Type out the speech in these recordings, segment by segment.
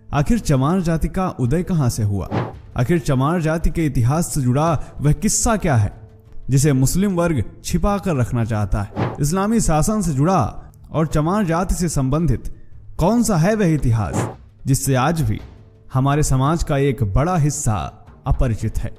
आखिर चमार जाति का उदय कहां से हुआ? आखिर चमार जाति के इतिहास से जुड़ा वह किस्सा क्या है जिसे मुस्लिम वर्ग छिपा कर रखना चाहता है? इस्लामी शासन से जुड़ा और चमार जाति से संबंधित कौन सा है वह इतिहास जिससे आज भी हमारे समाज का एक बड़ा हिस्सा अपरिचित है?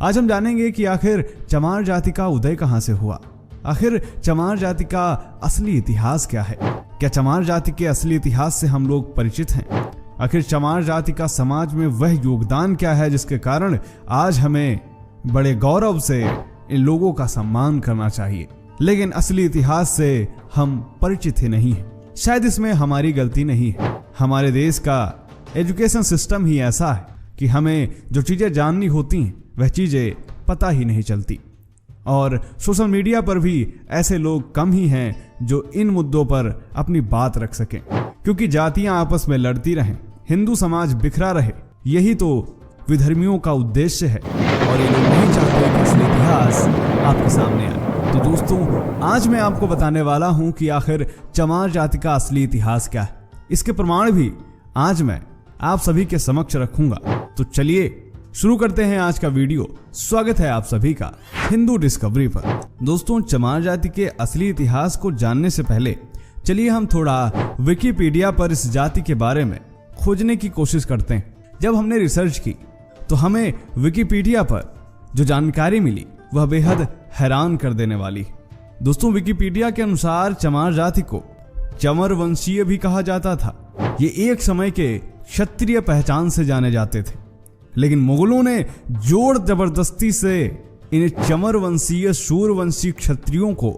आज हम जानेंगे कि आखिर चमार जाति का उदय कहां से हुआ, आखिर चमार जाति का असली इतिहास क्या है, क्या चमार जाति के असली इतिहास से हम लोग परिचित हैं? आखिर चमार जाति का समाज में वह योगदान क्या है जिसके कारण आज हमें बड़े गौरव से इन लोगों का सम्मान करना चाहिए, लेकिन असली इतिहास से हम परिचित ही नहीं हैं। शायद इसमें हमारी गलती नहीं है, हमारे देश का एजुकेशन सिस्टम ही ऐसा है कि हमें जो चीजें जाननी होती हैं वह चीजें पता ही नहीं चलती, और सोशल मीडिया पर भी ऐसे लोग कम ही हैं जो इन मुद्दों पर अपनी बात रख सकें, क्योंकि जातियां आपस में लड़ती रहें, हिंदू समाज बिखरा रहे, यही तो विधर्मियों का उद्देश्य है और ये लोग नहीं चाहते कि असली इतिहास आपके सामने आए। तो दोस्तों, आज मैं आपको बताने वाला हूं कि आखिर चमार जाति का असली इतिहास क्या है। इसके प्रमाण भी आज मैं आप सभी के समक्ष रखूंगा। तो चलिए शुरू करते हैं आज का वीडियो। स्वागत है आप सभी का हिंदू डिस्कवरी पर। दोस्तों, चमार जाति के असली इतिहास को जानने से पहले चलिए हम थोड़ा विकिपीडिया पर इस जाति के बारे में खोजने की कोशिश करते हैं। जब हमने रिसर्च की तो हमें विकिपीडिया पर जो जानकारी मिली वह बेहद हैरान कर देने वाली है। दोस्तों, विकिपीडिया के अनुसार चमार जाति को चमर वंशीय भी कहा जाता था। ये एक समय के क्षत्रिय पहचान से जाने जाते थे, लेकिन मुगलों ने जोर जबरदस्ती से इन्हें चमर वंशीय सूर्यवंशी क्षत्रियों को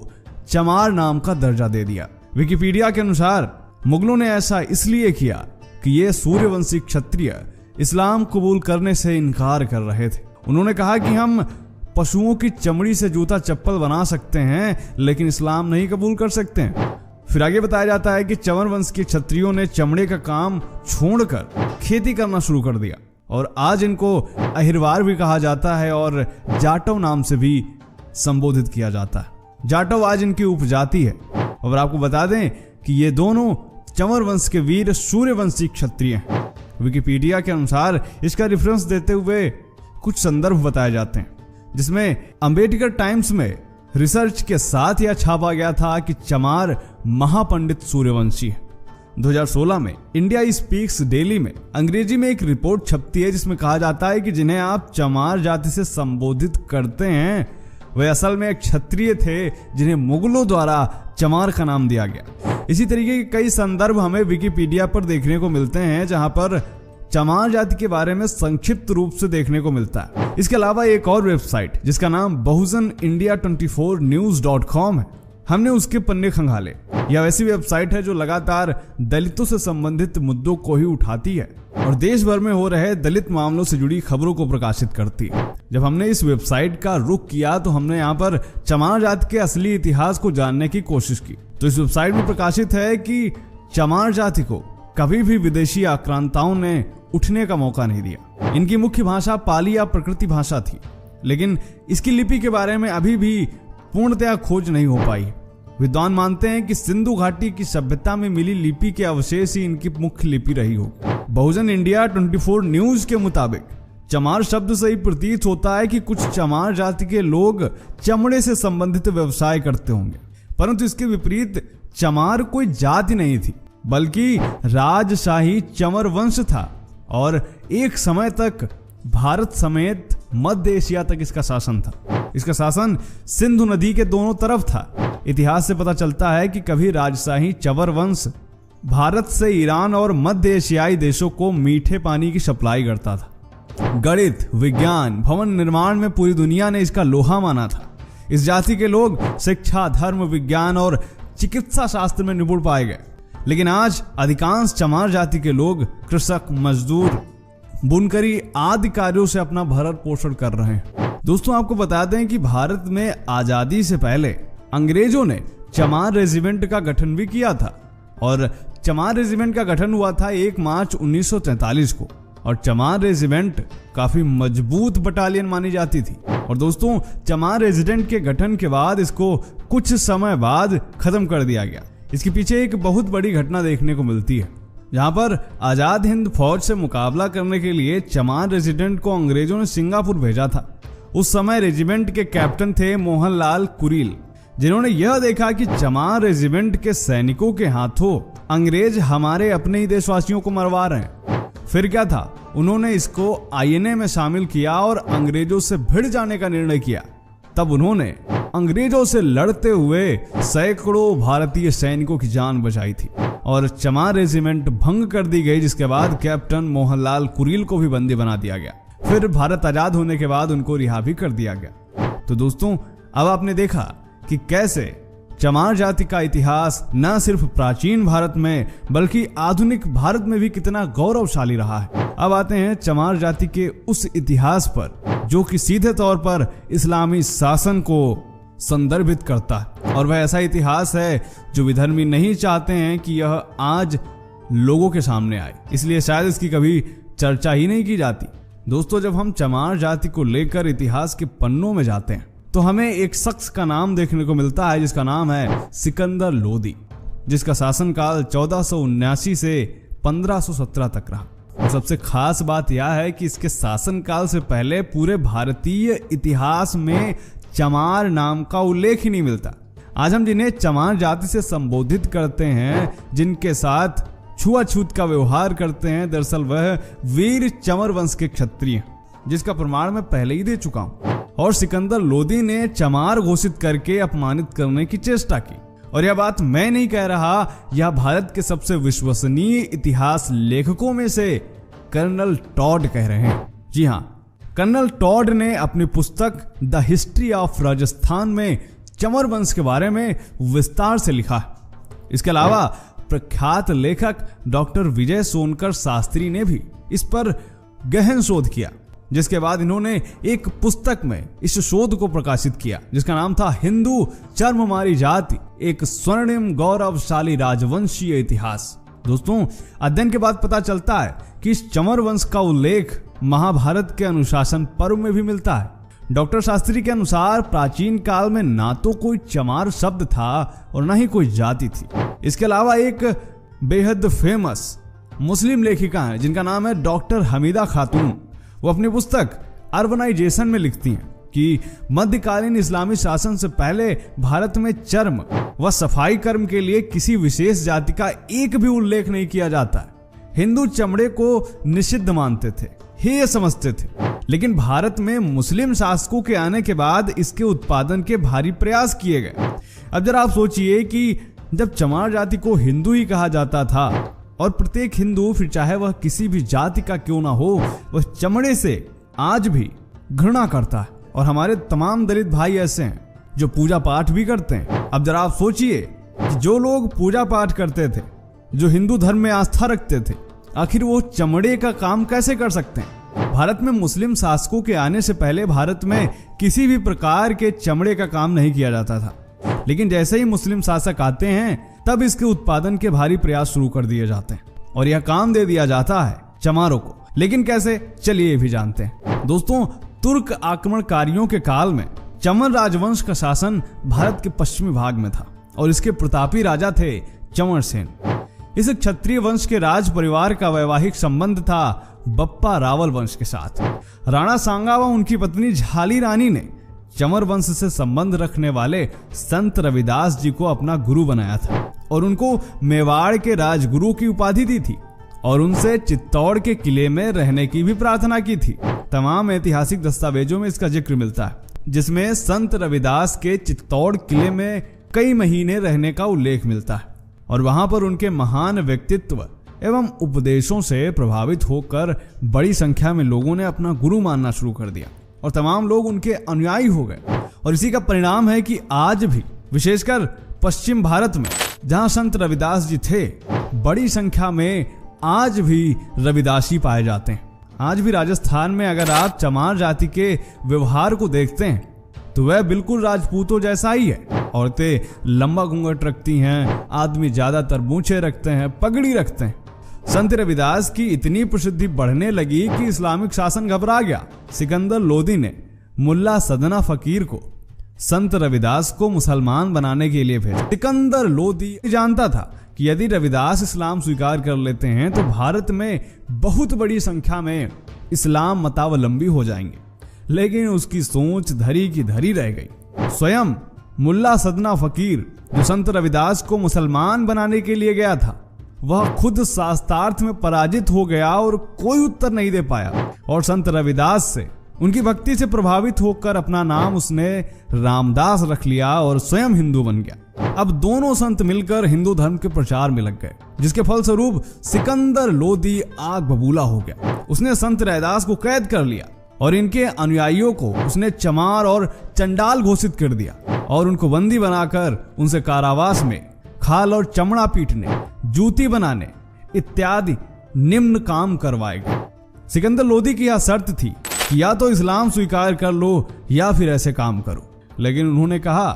चमार नाम का दर्जा दे दिया। विकिपीडिया के अनुसार मुगलों ने ऐसा इसलिए किया कि ये सूर्यवंशी क्षत्रिय इस्लाम कबूल करने से इनकार कर रहे थे। उन्होंने कहा कि हम पशुओं की चमड़ी से जूता चप्पल बना सकते हैं, लेकिन इस्लाम नहीं कबूल कर सकते हैं। फिर आगे बताया जाता है कि चमर वंश के क्षत्रियों ने चमड़े का काम छोड़कर खेती करना शुरू कर दिया, और आज इनको अहिरवार भी कहा जाता है और जाटव नाम से भी संबोधित किया जाता है। जाटव आज इनकी उपजाति है, और आपको बता दें कि ये दोनों चमर वंश के वीर सूर्यवंशी क्षत्रिय हैं। विकिपीडिया के अनुसार इसका रेफरेंस देते हुए कुछ संदर्भ बताए जाते हैं, जिसमें अंबेडकर टाइम्स में रिसर्च के साथ यह छापा गया था कि चमार महापंडित सूर्यवंशी है। 2016 में इंडिया स्पीक्स डेली में अंग्रेजी में एक रिपोर्ट छपती है जिसमें कहा जाता है कि जिन्हें आप चमार जाति से संबोधित करते हैं वे असल में एक क्षत्रिय थे जिन्हें मुगलों द्वारा चमार का नाम दिया गया। इसी तरीके के कई संदर्भ हमें विकिपीडिया पर देखने को मिलते हैं, जहां पर चमार जाति के बारे में संक्षिप्त रूप से देखने को मिलता है। इसके अलावा एक और वेबसाइट जिसका नाम बहुजन इंडिया 24news.com है, हमने उसके पन्ने खंगाले। यह वैसी वेबसाइट है जो लगातार दलितों से संबंधित मुद्दों को ही उठाती है और देश भर में हो रहे दलित मामलों से जुड़ी खबरों को प्रकाशित करती है। जब हमने इस वेबसाइट का रुख किया तो हमने यहाँ पर चमार जाति के असली इतिहास को जानने की कोशिश की। तो इस वेबसाइट में प्रकाशित है कि चमार जाति को कभी भी विदेशी आक्रांताओं ने उठने का मौका नहीं दिया। इनकी मुख्य भाषा पाली या प्रकृति भाषा थी, लेकिन इसकी लिपि के बारे में अभी भी पूर्णतया खोज नहीं हो पाई। विद्वान मानते हैं कि सिंधु घाटी की सभ्यता में मिली लिपि के अवशेष ही इनकी मुख्य लिपि रही हो। बहुजन इंडिया 24 न्यूज के मुताबिक चमार शब्द से ही प्रतीत होता है कि कुछ चमार जाति के लोग चमड़े से संबंधित व्यवसाय करते होंगे, परंतु इसके विपरीत चमार कोई जाति नहीं थी, बल्कि राजशाही चमर वंश था, और एक समय तक भारत समेत मध्य एशिया तक इसका शासन था। इसका शासन सिंधु नदी के दोनों तरफ था। इतिहास से पता चलता है कि कभी राजशाही चबर वंश भारत से ईरान और मध्य एशियाई देशों को मीठे पानी की सप्लाई करता था। गणित, विज्ञान, भवन निर्माण में पूरी दुनिया ने इसका लोहा माना था। इस जाति के लोग शिक्षा, धर्म, विज्ञान और चिकित्सा शास्त्र में निपुण पाए गए, लेकिन आज अधिकांश चमार जाति के लोग कृषक, मजदूर, बुनकरी आदि कार्यों से अपना भरण पोषण कर रहे हैं। दोस्तों, आपको बता दें कि भारत में आजादी से पहले अंग्रेजों ने चमार रेजिमेंट का गठन भी किया था, और चमार रेजिमेंट का गठन हुआ था 1 मार्च 1943 को, और चमार रेजिमेंट काफी मजबूत बटालियन मानी जाती थी। और दोस्तों, चमार रेजिमेंट के गठन के बाद इसको कुछ समय बाद खत्म कर दिया गया। इसके पीछे एक बहुत बड़ी घटना देखने को मिलती है। जहां पर आजाद हिंद फौज से मुकाबला करने के लिए चमार रेजिडेंट को अंग्रेजों ने सिंगापुर भेजा था। उस समय रेजिमेंट के कैप्टन थे मोहनलाल कुरील, जिन्होंने यह देखा कि चमार रेजिमेंट के सैनिकों के हाथों अंग्रेज हमारे अपने ही देशवासियों को मरवा रहे हैं। फिर क्या था, उन्होंने इसको INA में शामिल किया और अंग्रेजों से भिड़ जाने का निर्णय किया। तब उन्होंने अंग्रेजों से लड़ते हुए सैकड़ों भारतीय सैनिकों की जान बचाई थी और चमार रेजिमेंट भंग कर दी गई, जिसके बाद कैप्टन मोहनलाल कुरील को भी बंदी बना दिया गया। फिर भारत आजाद होने के बाद उनको रिहा भी कर दिया गया। तो दोस्तों, अब आपने देखा कि कैसे चमार जाति का इतिहास न सिर्फ प्राचीन भारत में बल्कि आधुनिक भारत में भी कितना गौरवशाली रहा है। अब आते हैं चमार जाति के उस इतिहास पर जो कि सीधे तौर पर इस्लामी शासन को संदर्भित करता है, और वह ऐसा इतिहास है जो विधर्मी नहीं चाहते हैं कि यह आज लोगों के सामने आए, इसलिए शायद इसकी कभी चर्चा ही नहीं की जाती। दोस्तों, जब हम चमार जाति को लेकर इतिहास के पन्नों में जाते हैं तो हमें एक शख्स का नाम देखने को मिलता है जिसका नाम है सिकंदर लोदी, जिसका शासनकाल 1479 से 1517 तक रहा। और सबसे खास बात यह है कि इसके शासनकाल से पहले पूरे भारतीय इतिहास में चमार नाम का उल्लेख ही नहीं मिलता। आज हम जिन्हें चमार जाति से संबोधित करते हैं, जिनके साथ छुआछूत का व्यवहार करते हैं, दरअसल वह वीर चंवर वंश के क्षत्रिय, जिसका प्रमाण मैं पहले ही दे चुका हूं। और सिकंदर लोदी ने चमार घोषित करके अपमानित करने की चेष्टा की। और यह बात मैं नहीं कह रहा, यह भारत के सबसे विश्वसनीय इतिहास लेखकों में से कर्नल टॉड कह रहे हैं। जी हाँ, कर्नल टॉड ने अपनी पुस्तक द हिस्ट्री ऑफ राजस्थान में चंवर वंश के बारे में विस्तार से लिखा है। इसके अलावा प्रख्यात लेखक डॉक्टर विजय सोनकर शास्त्री ने भी इस पर गहन शोध किया, जिसके बाद इन्होंने एक पुस्तक में इस शोध को प्रकाशित किया जिसका नाम था हिंदू चर्ममारी जाति, एक स्वर्णिम गौरवशाली राजवंशीय इतिहास। दोस्तों, अध्ययन के बाद पता चलता है कि इस चंवर वंश का उल्लेख महाभारत के अनुशासन पर्व में भी मिलता है। डॉक्टर शास्त्री के अनुसार प्राचीन काल में ना तो कोई चमार शब्द था और ना ही कोई जाति थी। इसके अलावा एक बेहद फेमस मुस्लिम लेखिका है जिनका नाम है डॉक्टर हमीदा खातून। वो अपनी पुस्तक अर्बनाइजेशन में लिखती हैं कि मध्यकालीन इस्लामी शासन से पहले भारत में चर्म व सफाई कर्म के लिए किसी विशेष जाति का एक भी उल्लेख नहीं किया जाता। हिंदू चमड़े को निषिद्ध मानते थे, हेय समझते थे, लेकिन भारत में मुस्लिम शासकों के आने के बाद इसके उत्पादन के भारी प्रयास किए गए। अब जरा आप सोचिए कि जब चमार जाति को हिंदू ही कहा जाता था और प्रत्येक हिंदू, फिर चाहे वह किसी भी जाति का क्यों ना हो, वह चमड़े से आज भी घृणा करता है। और हमारे तमाम दलित भाई ऐसे हैं जो पूजा पाठ भी करते हैं। अब जरा आप सोचिए कि जो लोग पूजा पाठ करते थे, जो हिंदू धर्म में आस्था रखते थे, आखिर वो चमड़े का काम कैसे कर सकते हैं? भारत में मुस्लिम शासकों के आने से पहले भारत में किसी भी प्रकार के चमड़े का काम नहीं किया जाता था, लेकिन जैसे ही मुस्लिम शासक आते हैं तब इसके उत्पादन के भारी प्रयास शुरू कर दिए जाते हैं और यह काम दे दिया जाता है चमारों को। लेकिन कैसे, चलिए ये भी जानते हैं। दोस्तों, तुर्क आक्रमणकारियों के काल में चमर राजवंश का शासन भारत के पश्चिमी भाग में था और इसके प्रतापी राजा थे चंवर सेन। इस क्षत्रिय वंश के राज परिवार का वैवाहिक संबंध था बप्पा रावल वंश के साथ। राणा सांगा व उनकी पत्नी झाली रानी ने चंवर वंश से संबंध रखने वाले संत रविदास जी को अपना गुरु बनाया था और उनको मेवाड़ के राजगुरु की उपाधि दी थी और उनसे चित्तौड़ के किले में रहने की भी प्रार्थना की थी। तमाम ऐतिहासिक दस्तावेजों में इसका जिक्र मिलता है, जिसमें संत रविदास के चित्तौड़ किले में कई महीने रहने का उल्लेख मिलता है और वहां पर उनके महान व्यक्तित्व एवं उपदेशों से प्रभावित होकर बड़ी संख्या में लोगों ने अपना गुरु मानना शुरू कर दिया और तमाम लोग उनके अनुयायी हो गए। और इसी का परिणाम है कि आज भी विशेषकर पश्चिम भारत में जहां संत रविदास जी थे, बड़ी संख्या में आज भी रविदासी पाए जाते हैं। आज भी राजस्थान में अगर आप चमार जाति के व्यवहार को देखते हैं तो वह बिल्कुल राजपूतों जैसा ही है। औरतें लंबा घूंघट रखती हैं, आदमी ज्यादातर मूछें रखते हैं, पगड़ी रखते हैं। संत रविदास की इतनी प्रसिद्धि बढ़ने लगी कि इस्लामिक शासन घबरा गया। सिकंदर लोदी ने मुल्ला सदना फकीर को संत रविदास को मुसलमान बनाने के लिए भेजा। सिकंदर लोदी जानता था कि यदि रविदास इस्लाम स्वीकार कर लेते हैं तो भारत में बहुत बड़ी संख्या में इस्लाम मतावलंबी हो जाएंगे। लेकिन उसकी सोच धरी की धरी रह गई। स्वयं मुल्ला सदना फकीर, जो संत रविदास को मुसलमान बनाने के लिए गया था, वह खुद शास्त्रार्थ में पराजित हो गया और कोई उत्तर नहीं दे पाया। और संत रविदास से, उनकी भक्ति से प्रभावित होकर अपना नाम उसने रामदास रख लिया और स्वयं हिंदू बन गया। अब दोनों संत मिलकर हिंदू धर्म के प्रचार में लग गए, जिसके फलस्वरूप सिकंदर लोदी आग बबूला हो गया। उसने संत रविदास को कैद कर लिया और इनके अनुयायियों को उसने चमार और चंडाल घोषित कर दिया और उनको बंदी बनाकर उनसे कारावास में खाल और चमड़ा पीटने, जूती बनाने इत्यादि निम्न काम करवाएगा। सिकंदर लोदी की यह शर्त थी कि या तो इस्लाम स्वीकार कर लो या फिर ऐसे काम करो। लेकिन उन्होंने कहा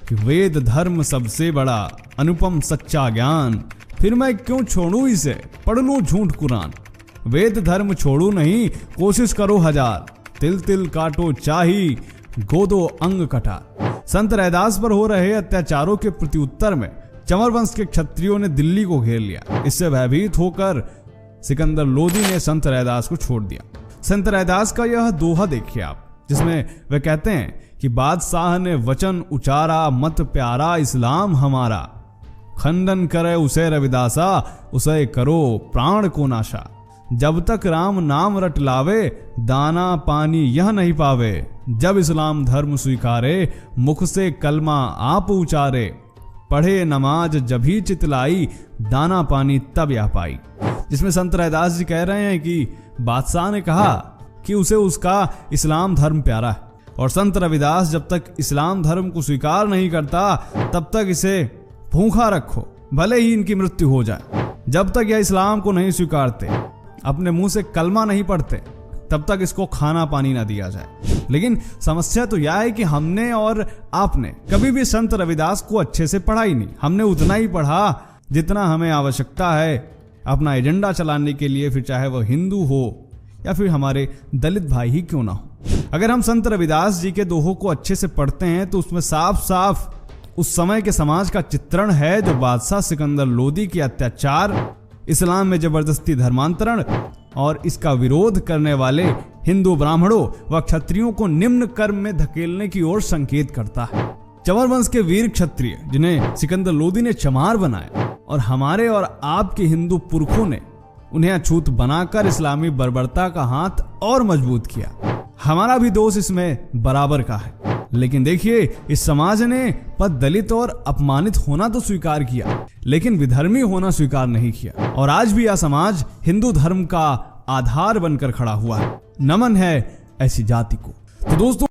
कि वेद धर्म सबसे बड़ा, अनुपम सच्चा ज्ञान, फिर मैं क्यों छोड़ूं इसे, पढ़ लूं झूठ कुरान। वेद धर्म छोड़ू नहीं, कोशिश करो हजार, तिल तिल काटो चाही, गोदो अंग कटा। संत रैदास पर हो रहे अत्याचारों के प्रत्युत्तर में चंवर वंश के क्षत्रियों ने दिल्ली को घेर लिया। इससे भयभीत होकर सिकंदर लोदी ने संत रैदास को छोड़ दिया। संत रैदास का यह दोहा देखिए आप, जिसमें वे कहते हैं कि बादशाह ने वचन उचारा, मत प्यारा इस्लाम हमारा, खंडन करे उसे रविदासा, उसे करो प्राण को नाशा। जब तक राम नाम रट लावे, दाना पानी यह नहीं पावे। जब इस्लाम धर्म स्वीकारे, मुख से कलमा आप उचारे। पढ़े नमाज जभी चितलाई, दाना पानी तब या पाई। जिसमें संत रैदास जी कह रहे हैं कि बादशाह ने कहा कि उसे उसका इस्लाम धर्म प्यारा है, और संत रविदास जब तक इस्लाम धर्म को स्वीकार नहीं करता तब तक इसे भूखा रखो, भले ही इनकी मृत्यु हो जाए। जब तक यह इस्लाम को नहीं स्वीकारते, अपने मुंह से कलमा नहीं पढ़ते, तब तक इसको खाना पानी ना दिया जाए। लेकिन समस्या तो यह है कि हमने और आपने कभी भी संत रविदास को अच्छे से पढ़ा ही नहीं। हमने उतना ही पढ़ा जितना हमें आवश्यकता है अपना एजेंडा चलाने के लिए, फिर चाहे वह हिंदू हो या फिर हमारे दलित भाई ही क्यों ना हो। अगर हम संत रविदास जी के दोहों को अच्छे से पढ़ते हैं तो उसमें साफ साफ उस समय के समाज का चित्रण है, जो बादशाह सिकंदर लोदी के अत्याचार, इस्लाम में जबरदस्ती धर्मांतरण और इसका विरोध करने वाले हिंदू ब्राह्मणों व क्षत्रियों को निम्न कर्म में धकेलने की ओर संकेत करता है। चंवर वंश के वीर क्षत्रिय, जिन्हें सिकंदर लोदी ने चमार बनाया, और हमारे और आपके हिंदू पुरखों ने उन्हें अछूत बनाकर इस्लामी बर्बरता का हाथ और मजबूत किया। हमारा भी दोष इसमें बराबर का है। लेकिन देखिए, इस समाज ने पद दलित और अपमानित होना तो स्वीकार किया, लेकिन विधर्मी होना स्वीकार नहीं किया। और आज भी यह समाज हिंदू धर्म का आधार बनकर खड़ा हुआ है। नमन है ऐसी जाति को। तो दोस्तों,